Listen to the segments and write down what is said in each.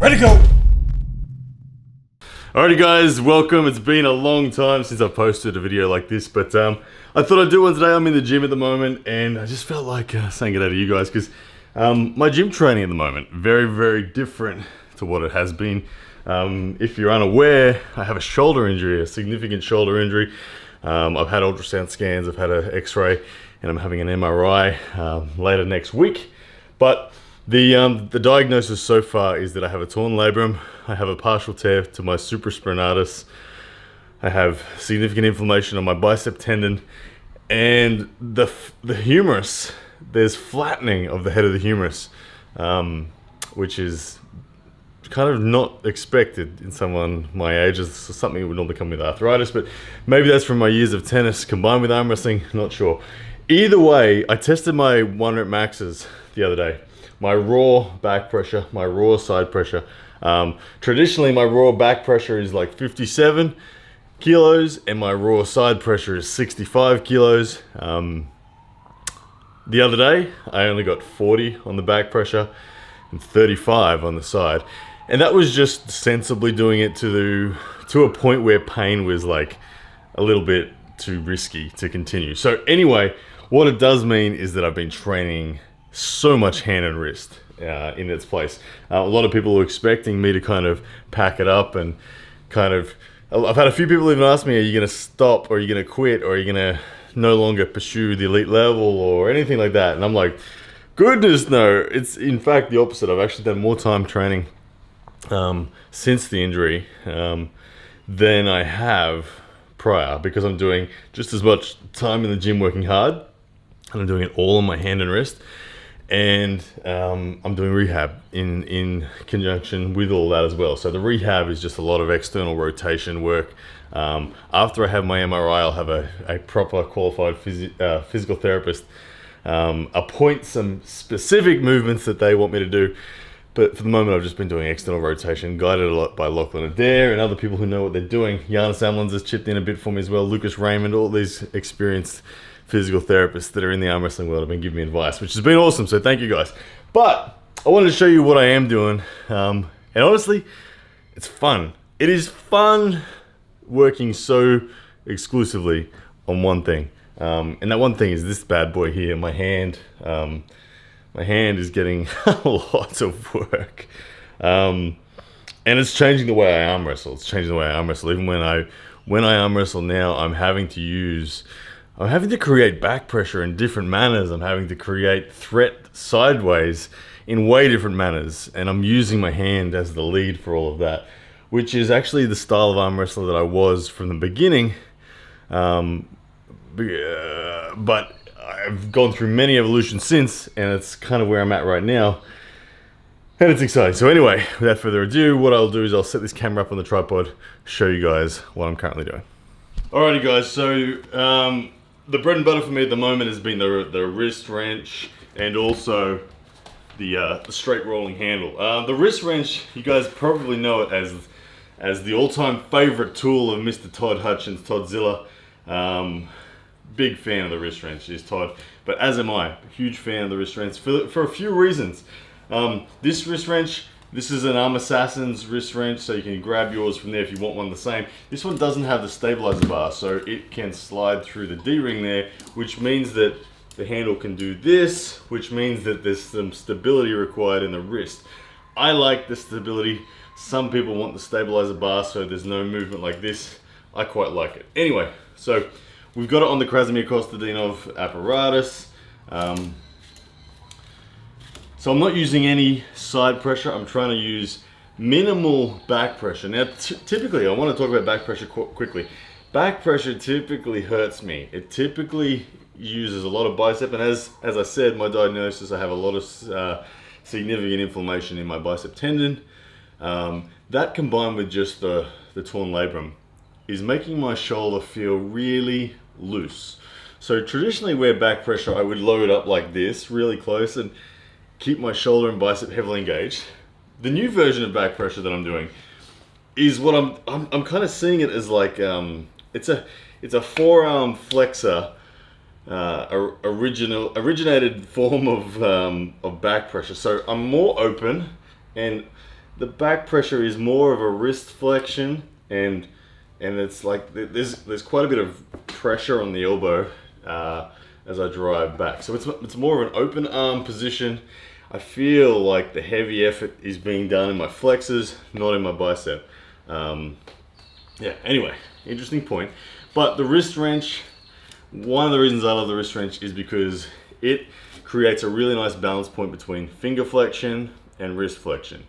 Ready to go! Alrighty guys, welcome. It's been a long time since I've posted a video like this, but I thought I'd do one today. I'm in the gym at the moment, and I just felt like saying it out to you guys, because my gym training at the moment, very, very different to what it has been. If you're unaware, I have a shoulder injury, a significant shoulder injury. I've had ultrasound scans, I've had an x-ray, and I'm having an MRI later next week. But the diagnosis so far is that I have a torn labrum, I have a partial tear to my supraspinatus, I have significant inflammation on my bicep tendon, and the humerus, there's flattening of the head of the humerus, which is kind of not expected in someone my age. It's something that would normally come with arthritis, but maybe that's from my years of tennis combined with arm wrestling, not sure. Either way, I tested my 1 rep maxes the other day. My raw back pressure, my raw side pressure. Traditionally, my raw back pressure is like 57 kilos, and my raw side pressure is 65 kilos. The other day, I only got 40 on the back pressure and 35 on the side. And that was just sensibly doing it to a point where pain was like a little bit too risky to continue. So anyway, what it does mean is that I've been training so much hand and wrist in its place. A lot of people are expecting me to kind of pack it up and kind of, I've had a few people even ask me, are you going to stop, or are you going to quit, or are you going to no longer pursue the elite level or anything like that? And I'm like, goodness no. It's in fact the opposite. I've actually done more time training since the injury than I have prior, because I'm doing just as much time in the gym working hard, and I'm doing it all on my hand and wrist. And I'm doing rehab in conjunction with all that as well. So the rehab is just a lot of external rotation work. After I have my MRI, I'll have a proper qualified physical therapist appoint some specific movements that they want me to do. But for the moment, I've just been doing external rotation, guided a lot by Lachlan Adair and other people who know what they're doing. Giannis Amlins has chipped in a bit for me as well. Lucas Raymond, all these experienced physical therapists that are in the arm wrestling world have been giving me advice, which has been awesome, so thank you guys. But I wanted to show you what I am doing, and honestly, it's fun. It is fun working so exclusively on one thing, and that one thing is this bad boy here, my hand. My hand is getting a lot of work, and it's changing the way I arm wrestle. It's changing the way I arm wrestle. Even when I arm wrestle now, I'm having to create back pressure in different manners. I'm having to create threat sideways in way different manners. And I'm using my hand as the lead for all of that, which is actually the style of arm wrestler that I was from the beginning. But I've gone through many evolutions since, and it's kind of where I'm at right now. And it's exciting. So anyway, without further ado, what I'll do is I'll set this camera up on the tripod, show you guys what I'm currently doing. Alrighty guys, so the bread and butter for me at the moment has been the wrist wrench, and also the straight rolling handle. The wrist wrench, you guys probably know it as the all-time favorite tool of Mr. Todd Hutchins, Toddzilla. Big fan of the wrist wrench is Todd, but as am I, huge fan of the wrist wrench for a few reasons. This wrist wrench, this is an Arm Assassin's wrist wrench, so you can grab yours from there if you want one the same. This one doesn't have the stabilizer bar, so it can slide through the D-ring there, which means that the handle can do this, which means that there's some stability required in the wrist. I like the stability. Some people want the stabilizer bar, so there's no movement like this. I quite like it. Anyway, so we've got it on the Krasimir Kostadinov apparatus. So I'm not using any side pressure. I'm trying to use minimal back pressure. Now, typically, I want to talk about back pressure quickly. Back pressure typically hurts me. It typically uses a lot of bicep, and as I said, my diagnosis, I have a lot of significant inflammation in my bicep tendon. That combined with just the torn labrum is making my shoulder feel really loose. So traditionally, where back pressure, I would load up like this, really close, and keep my shoulder and bicep heavily engaged. The new version of back pressure that I'm doing is what I'm kind of seeing it as like it's a forearm flexor originated form of back pressure. So I'm more open, and the back pressure is more of a wrist flexion, and it's like there's quite a bit of pressure on the elbow as I drive back. So it's more of an open arm position. I feel like the heavy effort is being done in my flexors, not in my bicep. Yeah, anyway, interesting point. But the wrist wrench, one of the reasons I love the wrist wrench is because it creates a really nice balance point between finger flexion and wrist flexion.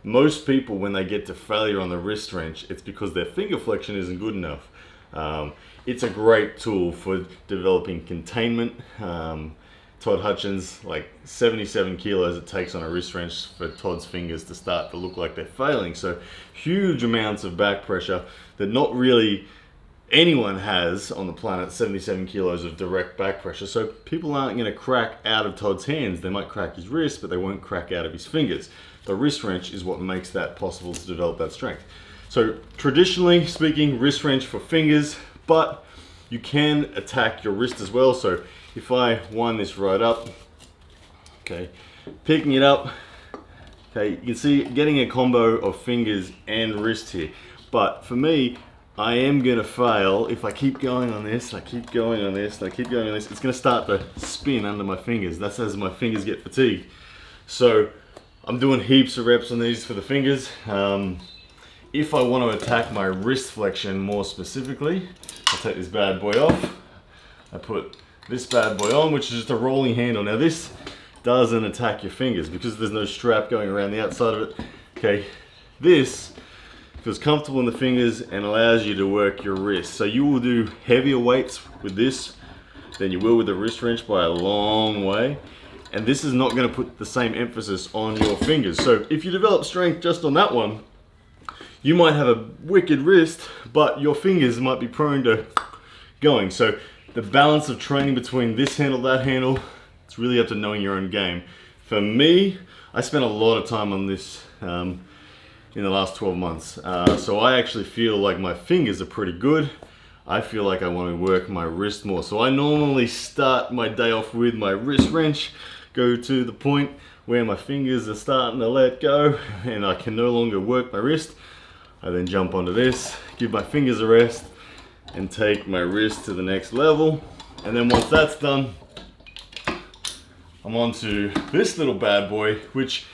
Most people, when they get to failure on the wrist wrench, it's because their finger flexion isn't good enough. It's a great tool for developing containment. Todd Hutchins, like 77 kilos it takes on a wrist wrench for Todd's fingers to start to look like they're failing. So huge amounts of back pressure that not really anyone has on the planet, 77 kilos of direct back pressure. So people aren't going to crack out of Todd's hands. They might crack his wrist, but they won't crack out of his fingers. The wrist wrench is what makes that possible to develop that strength. So traditionally speaking, wrist wrench for fingers, but you can attack your wrist as well. So if I wind this right up, okay, picking it up, okay, you can see getting a combo of fingers and wrist here. But for me, I am going to fail if I keep going on this, I keep going on this, I keep going on this. It's going to start to spin under my fingers. That's as my fingers get fatigued. So I'm doing heaps of reps on these for the fingers. If I want to attack my wrist flexion more specifically, I'll take this bad boy off. I put this bad boy on, which is just a rolling handle. Now this doesn't attack your fingers because there's no strap going around the outside of it. Okay, this feels comfortable in the fingers and allows you to work your wrist. So you will do heavier weights with this than you will with the wrist wrench by a long way. And this is not going to put the same emphasis on your fingers. So if you develop strength just on that one, you might have a wicked wrist, but your fingers might be prone to going. So the balance of training between this handle, that handle, it's really up to knowing your own game. For me, I spent a lot of time on this in the last 12 months. So I actually feel like my fingers are pretty good. I feel like I want to work my wrist more. So I normally start my day off with my wrist wrench, go to the point where my fingers are starting to let go and I can no longer work my wrist. I then jump onto this, give my fingers a rest, and take my wrist to the next level. And then once that's done, I'm on to this little bad boy, which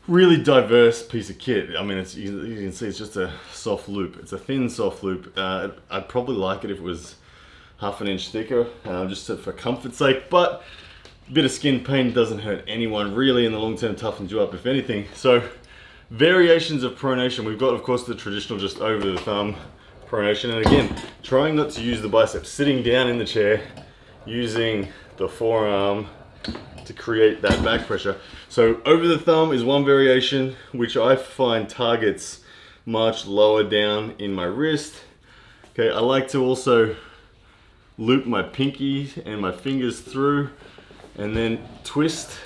really diverse piece of kit. I mean, you can see it's just a soft loop. It's a thin soft loop. I'd probably like it if it was half an inch thicker, just for comfort's sake, but a bit of skin pain doesn't hurt anyone really in the long term, toughens you up if anything. So variations of pronation. We've got, of course, the traditional just over the thumb pronation. And again, trying not to use the biceps, sitting down in the chair, using the forearm to create that back pressure. So over the thumb is one variation, which I find targets much lower down in my wrist. Okay, I like to also loop my pinky and my fingers through and then twist.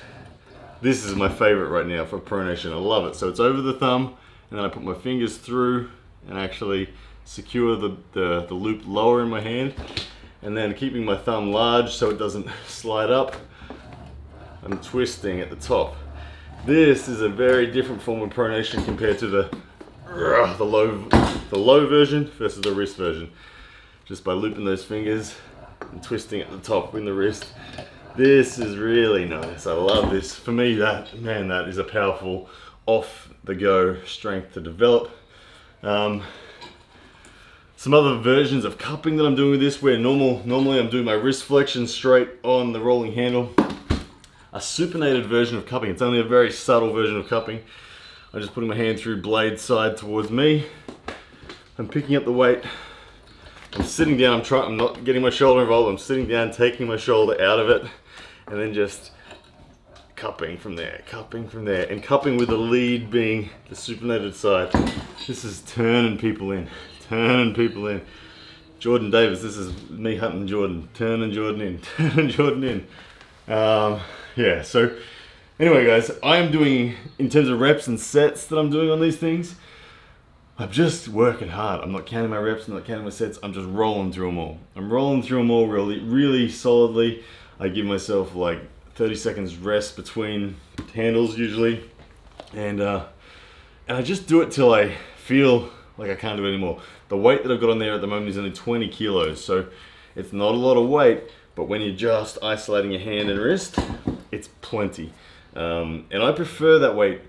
This is my favorite right now for pronation. I love it. So it's over the thumb, and then I put my fingers through and actually secure the loop lower in my hand, and then keeping my thumb large so it doesn't slide up, I'm twisting at the top. This is a very different form of pronation compared to the low version versus the wrist version. Just by looping those fingers and twisting at the top in the wrist. This is really nice. I love this. For me, that is a powerful off-the-go strength to develop. Some other versions of cupping that I'm doing with this, where normally I'm doing my wrist flexion straight on the rolling handle. A supinated version of cupping. It's only a very subtle version of cupping. I'm just putting my hand through blade side towards me. I'm picking up the weight. I'm sitting down. I'm not getting my shoulder involved. I'm sitting down, taking my shoulder out of it, and then just cupping from there, and cupping with the lead being the supinated side. This is turning people in. Jordan Davis, this is me hunting Jordan. Turning Jordan in. Yeah, so anyway guys, I am doing, in terms of reps and sets that I'm doing on these things, I'm just working hard. I'm not counting my reps, I'm not counting my sets, I'm just rolling through them all. I'm rolling through them all really solidly. I give myself like 30 seconds rest between handles usually. And And I just do it till I feel like I can't do it anymore. The weight that I've got on there at the moment is only 20 kilos, so it's not a lot of weight, but when you're just isolating your hand and wrist, it's plenty. And I prefer that weight.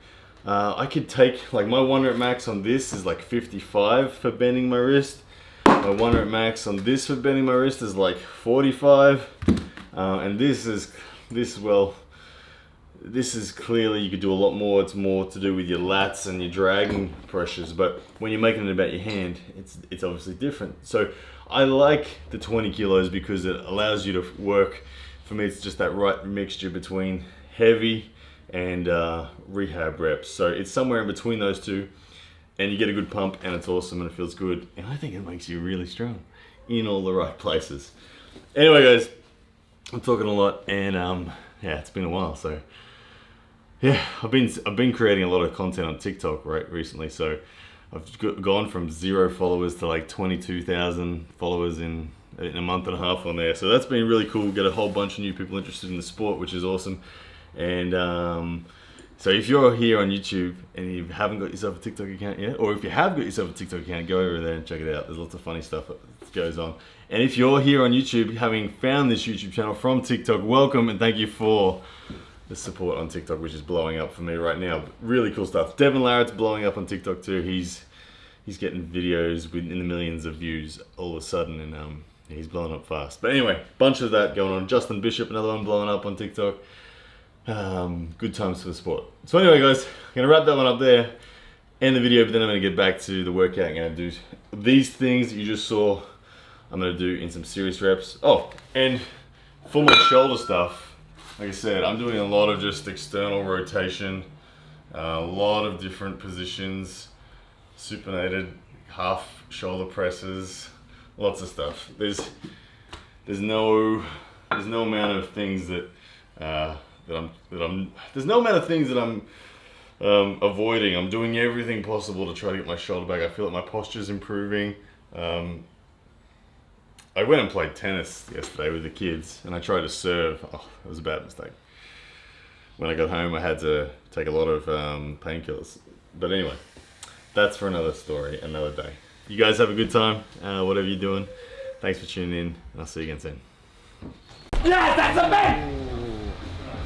I could take, like my 1 rep max on this is like 55 for bending my wrist. My 1 rep max on this for bending my wrist is like 45. And this is clearly, you could do a lot more. It's more to do with your lats and your dragging pressures, but when you're making it about your hand, it's obviously different. So I like the 20 kilos because it allows you to work. For me, it's just that right mixture between heavy and rehab reps. So it's somewhere in between those two, and you get a good pump, and it's awesome, and it feels good. And I think it makes you really strong in all the right places. Anyway, guys, I'm talking a lot, and yeah, it's been a while. So yeah, I've been creating a lot of content on TikTok recently. So I've gone from 0 followers to like 22,000 followers in a month and a half on there. So that's been really cool. Get a whole bunch of new people interested in the sport, which is awesome. And so if you're here on YouTube and you haven't got yourself a TikTok account yet, or if you have got yourself a TikTok account, go over there and check it out. There's lots of funny stuff that goes on. And if you're here on YouTube, having found this YouTube channel from TikTok, welcome and thank you for the support on TikTok, which is blowing up for me right now. Really cool stuff. Devin Larratt's blowing up on TikTok too. He's getting videos in the millions of views all of a sudden, and he's blowing up fast. But anyway, bunch of that going on. Justin Bishop, another one blowing up on TikTok. Good times for the sport. So anyway, guys, I'm gonna wrap that one up there, end the video, but then I'm gonna get back to the workout. I'm gonna do these things that you just saw. I'm gonna do in some serious reps. Oh, and for my shoulder stuff, like I said, I'm doing a lot of just external rotation, a lot of different positions, supinated, half shoulder presses, lots of stuff. There's no amount of things that I'm avoiding. I'm doing everything possible to try to get my shoulder back. I feel like my posture's improving. I went and played tennis yesterday with the kids, and I tried to serve. Oh, it was a bad mistake. When I got home, I had to take a lot of painkillers. But anyway, that's for another story, another day. You guys have a good time, whatever you're doing. Thanks for tuning in, and I'll see you again soon. Yes, that's a man!